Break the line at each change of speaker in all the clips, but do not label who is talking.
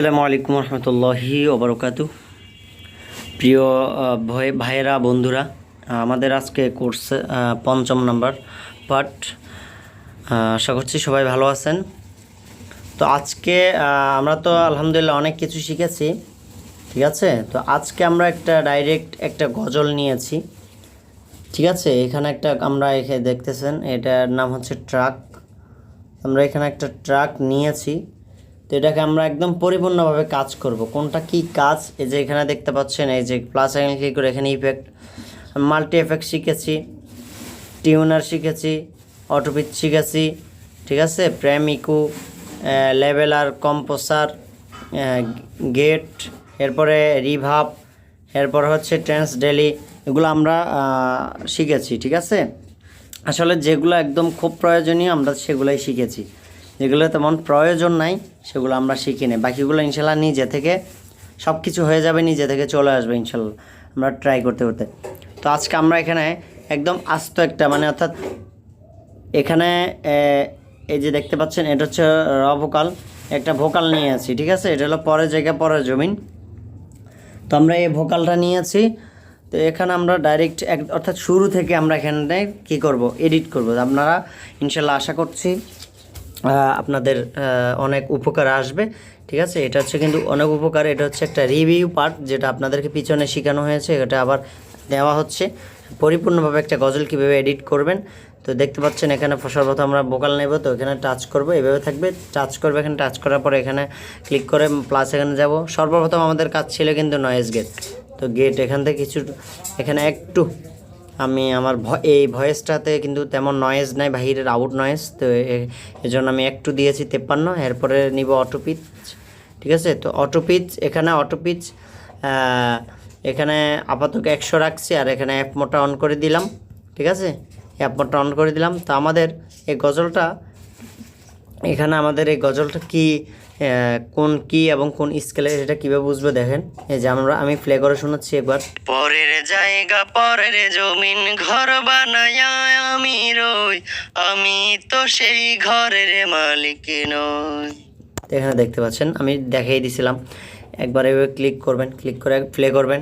আসসালামু আলাইকুম রহমতুল্লাহি ওবরকাতু। প্রিয় ভাইয়েরা, বন্ধুরা, আমাদের আজকে কোর্স ৫ম নাম্বার পার্ট। আশা করছি সবাই ভালো আছেন। তো আজকে আমরা তো আলহামদুলিল্লাহ অনেক কিছু শিখেছি, ঠিক আছে। তো আজকে আমরা একটা গজল নিয়েছি, ঠিক আছে। এখানে আমরা এখানে দেখতেছেন, এটার নাম হচ্ছে ট্রাক। আমরা এখানে একটা ট্রাক নিয়েছি, তো এটাকে আমরা একদম পরিপূর্ণভাবে কাজ করব। কোনটা কি কাজ, এই যে এখানে দেখতে পাচ্ছেন, এই যে প্লাস আইকন ক্লিক করে এখানে ইফেক্ট, মাল্টি এফেক্ট শিখেছি, টিউনার শিখেছি, অটোপিচ শিখেছি, ঠিক আছে। প্রেম ইকো, লেভেলার, কম্পোসার, গেট, এরপরে রিভাব, এরপর হচ্ছে ট্রান্স ডেলি, এগুলো আমরা শিখেছি, ঠিক আছে। আসলে যেগুলো একদম খুব প্রয়োজনীয় আমরা সেগুলোই শিখেছি, যেগুলো তেমন প্রয়োজন নাই সেগুলো আমরা শিখি না। বাকিগুলো ইনশাল্লাহ নিজে থেকে সব কিছু হয়ে যাবে, নিজে থেকে চলে আসবে ইনশাল্লাহ, আমরা ট্রাই করতে করতে। তো আজকে আমরা এখানে একদম আস্ত একটা অর্থাৎ এখানে এই যে দেখতে পাচ্ছেন, এটা হচ্ছে র ভোকাল, একটা ভোকাল নিয়ে আছি, ঠিক আছে। এটা হলো পরের জায়গা পরের জমিন। তো আমরা এই ভোকালটা নিয়েছি। তো এখানে আমরা ডাইরেক্ট অর্থাৎ শুরু থেকে আমরা এখানে কী করব, এডিট করব। আপনারা ইনশাল্লাহ আশা করছি আপনাদের অনেক উপকার আসবে, ঠিক আছে। এটা হচ্ছে কিন্তু অনেক উপকার, এটা হচ্ছে একটা রিভিউ পার্ট, যেটা আপনাদেরকে পিছনে শেখানো হয়েছে, এটা আবার দেওয়া হচ্ছে পরিপূর্ণভাবে একটা গজল কীভাবে এডিট করবেন। তো দেখতে পাচ্ছেন এখানে সর্বপ্রথম আমরা ভোকাল নেব, তো এখানে টাচ করব, এভাবে থাকবে, টাচ করবে। এখানে টাচ করার পরে এখানে ক্লিক করে প্লাস এখানে যাব। সর্বপ্রথম আমাদের কাজ ছিল কিন্তু নয়েজ গেট। তো গেট এখান থেকে কিছু, এখানে একটু আমি আমার এই ভয়েসটাতে কিন্তু তেমন নয়েজ নাই, বাহিরের আউট নয়েজ, তো এজন্য আমি একটু দিয়েছি 53। এরপরে নিব অটো পিচ, ঠিক আছে। তো অটো পিচ, এখানে আপাতত 100 রাখছি, আর এখানে অ্যাপ মোডটা অন করে দিলাম, ঠিক আছে। অ্যাপ মোডটা অন করে দিলাম। তো আমাদের এই গজলটা, এখানে আমাদের এই গজলটা কি কোন কি এবং কোন স্কেলে, এটা কীভাবে বুঝবে দেখেন। এই যে আমি প্লে করে শোনাচ্ছি একবার। পরের জায়গা পরের জমিন ঘর বানায়া আমি রই, আমি তো সেই ঘরের মালিক নই। এখানে দেখতে পাচ্ছেন আমি দেখাই দিছিলাম, একবার এভাবে ক্লিক করবেন, ক্লিক করে প্লে করবেন।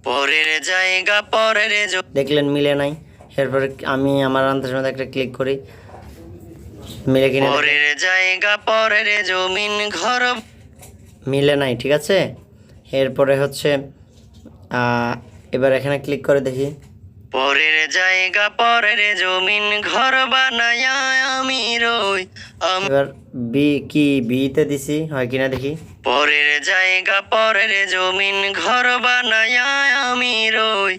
পরের জায়গা পরের দেখলেন মিলে নাই। এরপরে আমি আমার আন্দাজ মতো একটা ক্লিক করি, মিলে কিনা। পরের জায়গা পরের জমিন ঘর মিলে নাই, ঠিক আছে। এরপরে হচ্ছে এবার এখানে ক্লিক করে দেখি, পরের জায়গা পরের জমিন ঘর বানায়া আমি রই। এবার বিতে দিছি, হয় কিনা দেখি। পরের জায়গা পরের জমিন ঘর বানায়া আমি রই,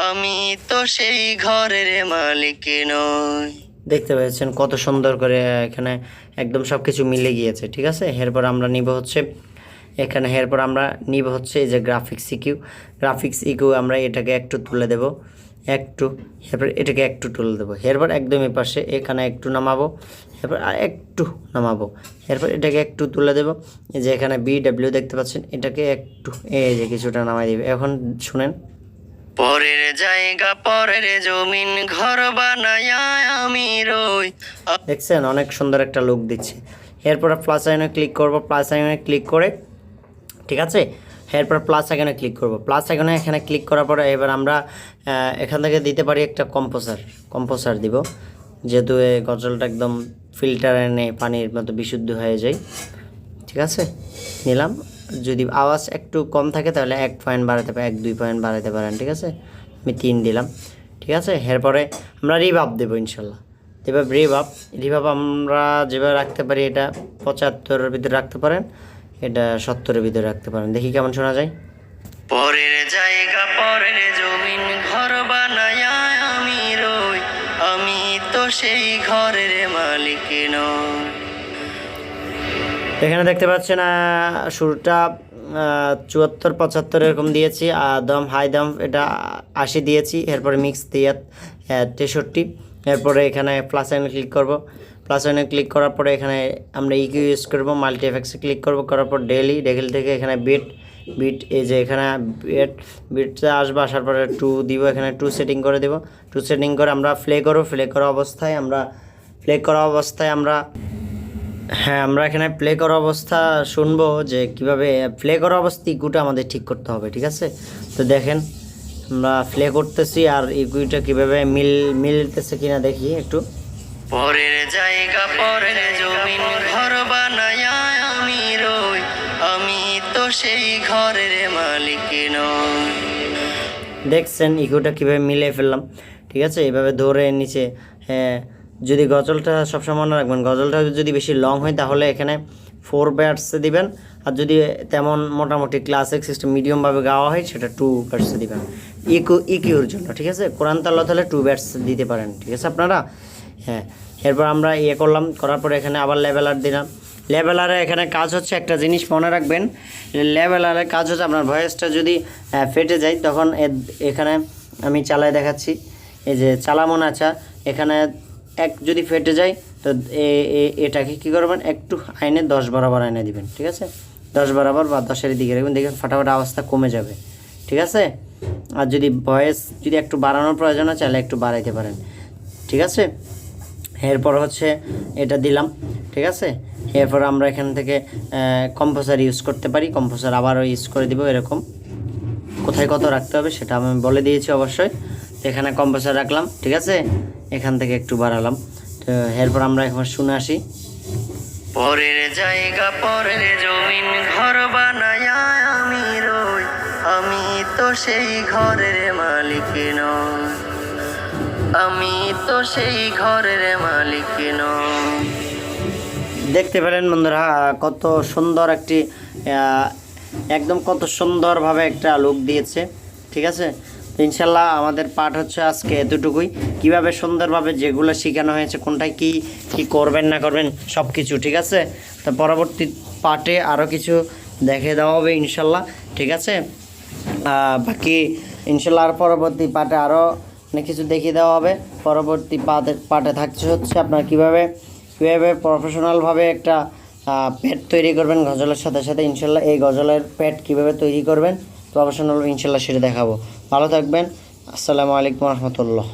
আমি তো সেই ঘরের মালিক নই। দেখতে পেয়েছেন কত সুন্দর করে এখানে একদম সব কিছু মিলে গিয়েছে, ঠিক আছে। এরপর আমরা নিব হচ্ছে এখানে, এরপর আমরা নিব হচ্ছে এই যে গ্রাফিক্স ইকিউ, আমরা এটাকে একটু তুলে দেব, এরপর এটাকে একটু তুলে দেবো। এরপর একদমই পাশে এখানে একটু নামাবো, এরপর একটু নামাবো, এরপর এটাকে একটু তুলে দেবো। এই যে এখানে BW দেখতে পাচ্ছেন, এটাকে একটু এই যে কিছুটা নামাই দিবে। এখন শুনেন, পরের জায়গা পরের জমিন ঘর বানায়া আমি রই। দেখছেন অনেক সুন্দর একটা লুক দিচ্ছে। এরপর প্লাস আইকনে ক্লিক করব, প্লাস আইকনে ক্লিক করে, ঠিক আছে। এরপর প্লাস আইকনে ক্লিক করব, প্লাস আইকনে এখানে ক্লিক করার পরে এবার আমরা এখান থেকে দিতে পারি একটা কম্পোসার দিব, যেহেতু এই গজলটা একদম ফিল্টার এনে পানির মতো বিশুদ্ধ হয়ে যায়, ঠিক আছে। নিলাম, যদি আওয়াজ একটু কম থাকে তাহলে 1 পয়েন্ট বাড়াতে পারেন, 1-2 পয়েন্ট বাড়াতে পারেন, ঠিক আছে। আমি 3 দিলাম, ঠিক আছে। এরপরে আমরা রিভাব দেবো ইনশাল্লাহ। এবার রিভাব আমরা যেভাবে রাখতে পারি, এটা 75-এর ভিতরে রাখতে পারেন, এটা 70-এর ভিতরে রাখতে পারেন। দেখি কেমন শোনা যায়। পরের জায়গা পরের জমিন ঘর বানায়া আমি রই, আমি তো সেই ঘরের মালিক নই। এখানে দেখতে পাচ্ছেন শুরুটা 74-75 এরকম দিয়েছি, আর হাই দাম এটা 80 দিয়েছি। এরপরে মিক্স দিয়ে 63। এরপরে এখানে প্লাস আইকনে ক্লিক করব, প্লাস আইকনে ক্লিক করার পরে এখানে আমরা ইকিউ ইউজ করব, মাল্টি এফেক্টসে ক্লিক করব, করার পর ডেলি থেকে এখানে বিট, এই যে এখানে বিটটা আসবে, আসার পরে 2 দিব, এখানে 2 সেটিং করে দেব। 2 সেটিং করে আমরা প্লে করা অবস্থায় আমরা হ্যাঁ, আমরা এখানে প্লে করা অবস্থা শুনবো যে কিভাবে প্লে করা অবস্থা ইকুটা আমাদের ঠিক করতে হবে, ঠিক আছে? তো দেখেন আমরা প্লে করতেছি আর ইকুইটা কিভাবে মিলতেছে কিনা দেখি একটু। পরের জায়গা পরের জমিন ঘর বানায়া আমি রই, আমি তো সেই ঘরের মালিক নই। দেখছেন ইকুটা কিভাবে মিলে ফেললাম, ঠিক আছে? এভাবে ধরে নিচে। হ্যাঁ, যদি গজলটা সবসময় মনে রাখবেন, গজলটা যদি বেশি লং হয় তাহলে এখানে 4 ব্যাটসে দিবেন, আর যদি তেমন মোটামুটি ক্লাসিক সিস্টেম মিডিয়ামভাবে গাওয়া হয় সেটা 2 ব্যাটসে দিবেন ইকিউর জন্য, ঠিক আছে? কোরআন তালাওয়াত হলে 2 ব্যাটস দিতে পারেন, ঠিক আছে আপনারা? হ্যাঁ, এরপর আমরা করার পর এখানে আবার লেভেলার দিলাম। লেভেলারে এখানে কাজ হচ্ছে, একটা জিনিস মনে রাখবেন, লেভেলারের কাজ হচ্ছে আপনার ভয়েসটা যদি ফেটে যায় তখন এখানে আমি চালায় দেখাচ্ছি। এই যে চালামন আচ্ছা, এখানে যদি ফেটে যায় তো এটাকে কী করবেন, একটু আইনে 10 বরাবর আইনে দিবেন, ঠিক আছে? 10 বরাবর বা 10-এর দিকে রাখবেন, দেখবেন ফাটাফাট আওয়াজটা কমে যাবে, ঠিক আছে? আর যদি ভয়েস যদি একটু বাড়ানোর প্রয়োজন হয় চাইলে একটু বাড়াইতে পারেন, ঠিক আছে? এরপর হচ্ছে এটা দিলাম, ঠিক আছে? এরপর আমরা এখান থেকে কম্পোসার ইউজ করতে পারি, কম্পোসার আবারও ইউজ করে দিব। এরকম কোথায় কত রাখতে হবে সেটা আমি বলে দিয়েছি অবশ্যই। এখানে কম্পোসার রাখলাম, ঠিক আছে? এখান থেকে একটু বাড়ালাম। তো এরপর আমরা এখন শুনে আসি। পরের জায়গা পরের জমিন ঘর বানায়া আমি রই, আমি তো সেই ঘরের মালিক নই, আমি তো সেই ঘরের মালিক নই। দেখতে পেলেন বন্ধুরা কত সুন্দর একটি একদম কত সুন্দরভাবে একটা লুক দিয়েছে, ঠিক আছে? তো ইনশাল্লাহ আমাদের পাঠ হচ্ছে আজকে এতটুকুই। কিভাবে সুন্দরভাবে যেগুলো শেখানো হয়েছে, কোনটায় কি কি করবেন না করবেন সব কিছু, ঠিক আছে? তো পরবর্তী পাঠে আরও কিছু দেখে দেওয়া হবে ইনশাল্লাহ, ঠিক আছে? বাকি ইনশাল্লাহ আর পরবর্তী পাঠে আরও অনেক কিছু দেখিয়ে দেওয়া হবে। পরবর্তী পাঠে থাকছে হচ্ছে আপনার কীভাবে প্রফেশনালভাবে একটা প্যাড তৈরি করবেন গজলের সাথে সাথে। ইনশাল্লাহ এই গজলের প্যাড কীভাবে তৈরি করবেন প্রফেশনাল ইনশাল্লাহ সেটা দেখাবো। ভালো থাকবেন। আসসালামু আলাইকুম রহমতুল্লাহ।